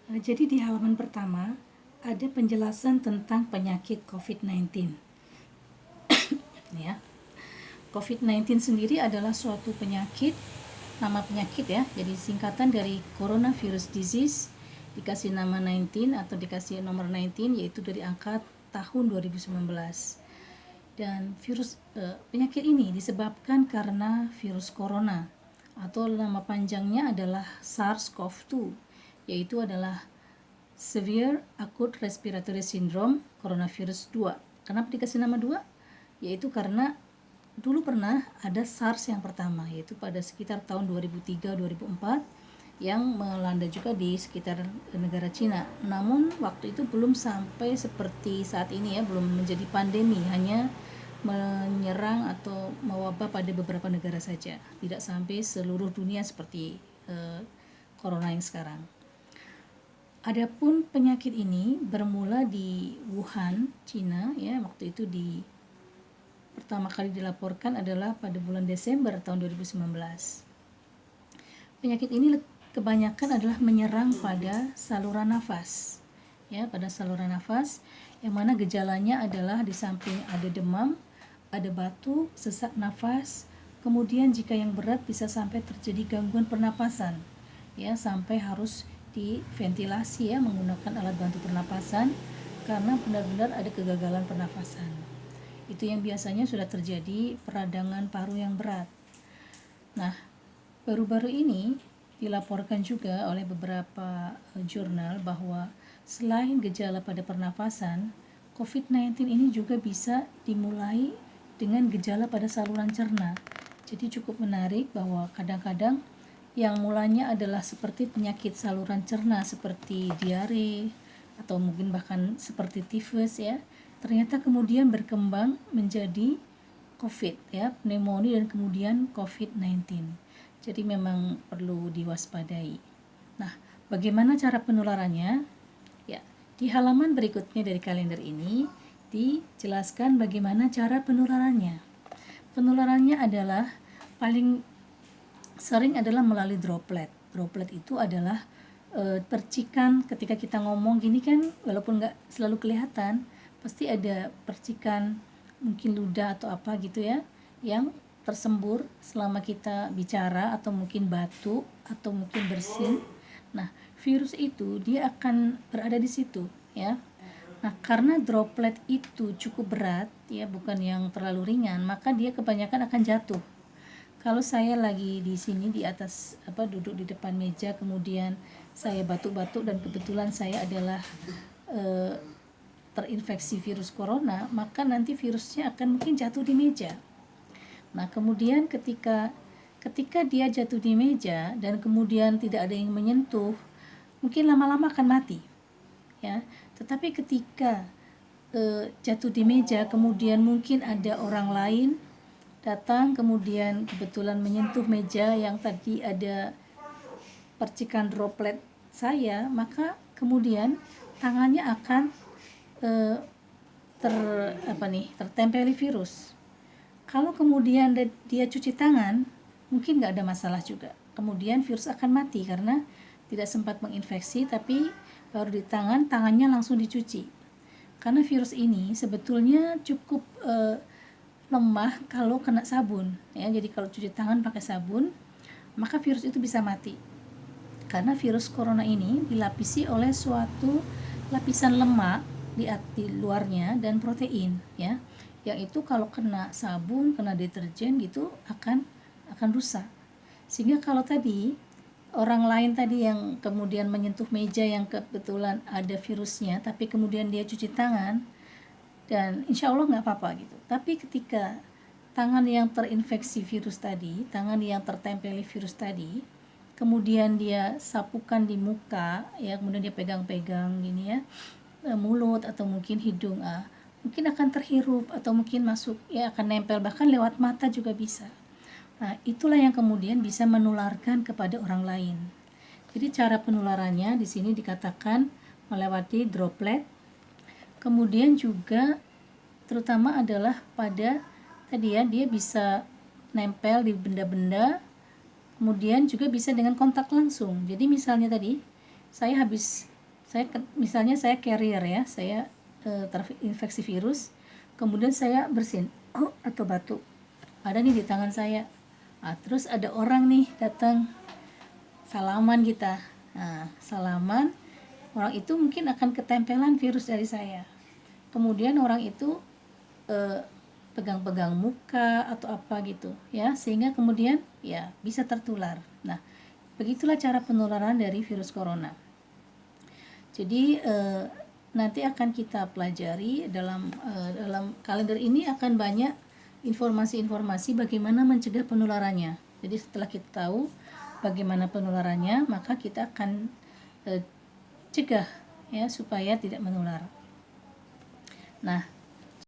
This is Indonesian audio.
Jadi di halaman pertama ada penjelasan tentang penyakit COVID-19. Ya. COVID-19 sendiri adalah suatu penyakit, nama penyakit ya, jadi singkatan dari coronavirus disease, dikasih nama 19 atau dikasih nomor 19 yaitu dari angka tahun 2019. Dan penyakit ini disebabkan karena virus corona atau nama panjangnya adalah SARS-CoV-2, yaitu adalah Severe Acute Respiratory Syndrome Coronavirus 2. Kenapa dikasih nama 2? Yaitu karena dulu pernah ada SARS yang pertama, yaitu pada sekitar tahun 2003-2004 yang melanda juga di sekitar negara Cina. Namun waktu itu belum sampai seperti saat ini ya, belum menjadi pandemi, hanya menyerang atau mewabah pada beberapa negara saja, tidak sampai seluruh dunia seperti corona yang sekarang. Adapun penyakit ini bermula di Wuhan, Cina ya, waktu itu pertama kali dilaporkan adalah pada bulan Desember tahun 2019. Penyakit ini kebanyakan adalah menyerang pada saluran nafas. Ya, pada saluran nafas yang mana gejalanya adalah di samping ada demam, ada batuk, sesak nafas, kemudian jika yang berat bisa sampai terjadi gangguan pernapasan. Ya, sampai harus diventilasi ya menggunakan alat bantu pernapasan karena benar-benar ada kegagalan pernapasan. Itu yang biasanya sudah terjadi peradangan paru yang berat. Nah, baru-baru ini dilaporkan juga oleh beberapa jurnal bahwa selain gejala pada pernapasan, COVID-19 ini juga bisa dimulai dengan gejala pada saluran cerna. Jadi cukup menarik bahwa kadang-kadang yang mulanya adalah seperti penyakit saluran cerna seperti diare atau mungkin bahkan seperti tifus ya, ternyata kemudian berkembang menjadi COVID ya, pneumonia dan kemudian COVID-19. Jadi memang perlu diwaspadai. Nah, bagaimana cara penularannya? Ya, di halaman berikutnya dari kalender ini dijelaskan bagaimana cara penularannya. Penularannya adalah paling sering adalah melalui droplet. Droplet itu adalah percikan ketika kita ngomong gini kan, walaupun nggak selalu kelihatan, pasti ada percikan mungkin ludah atau apa gitu ya, yang tersembur selama kita bicara atau mungkin batuk atau mungkin bersin. Nah, virus itu dia akan berada di situ ya. Nah, karena droplet itu cukup berat ya, bukan yang terlalu ringan, maka dia kebanyakan akan jatuh. Kalau saya lagi di sini di atas duduk di depan meja, kemudian saya batuk-batuk dan kebetulan saya adalah terinfeksi virus corona, maka nanti virusnya akan mungkin jatuh di meja. Nah, kemudian ketika dia jatuh di meja dan kemudian tidak ada yang menyentuh, mungkin lama-lama akan mati. Ya, tetapi ketika jatuh di meja, kemudian mungkin ada orang lain datang kemudian kebetulan menyentuh meja yang tadi ada percikan droplet saya, maka kemudian tangannya akan tertempeli virus. Kalau kemudian dia cuci tangan, mungkin nggak ada masalah juga. Kemudian virus akan mati karena tidak sempat menginfeksi, tapi baru di tangannya langsung dicuci. Karena virus ini sebetulnya cukup lemah kalau kena sabun ya. Jadi kalau cuci tangan pakai sabun, maka virus itu bisa mati. Karena virus corona ini dilapisi oleh suatu lapisan lemak di luarnya dan protein ya. Yang itu kalau kena sabun, kena deterjen gitu akan rusak. Sehingga kalau tadi orang lain tadi yang kemudian menyentuh meja yang kebetulan ada virusnya, tapi kemudian dia cuci tangan, dan insya Allah nggak apa-apa gitu. Tapi ketika tangan yang terinfeksi virus tadi, tangan yang tertempeli virus tadi, kemudian dia sapukan di muka, ya kemudian dia pegang-pegang gini ya, mulut atau mungkin hidung, mungkin akan terhirup atau mungkin masuk ya, akan nempel bahkan lewat mata juga bisa. Nah, itulah yang kemudian bisa menularkan kepada orang lain. Jadi cara penularannya di sini dikatakan melewati droplet. Kemudian juga terutama adalah pada tadi ya, dia bisa nempel di benda-benda, kemudian juga bisa dengan kontak langsung. Jadi misalnya tadi saya habis misalnya saya carrier ya, saya terinfeksi virus, kemudian saya bersin atau batuk, ada nih di tangan saya. Terus ada orang nih datang, salaman kita. Salaman, orang itu mungkin akan ketempelan virus dari saya. Kemudian orang itu pegang-pegang muka atau apa gitu ya, sehingga kemudian ya bisa tertular. Nah, begitulah cara penularan dari virus corona. Jadi nanti akan kita pelajari dalam kalender ini, akan banyak informasi-informasi bagaimana mencegah penularannya. Jadi setelah kita tahu bagaimana penularannya, maka kita akan cegah ya supaya tidak menular. Nah,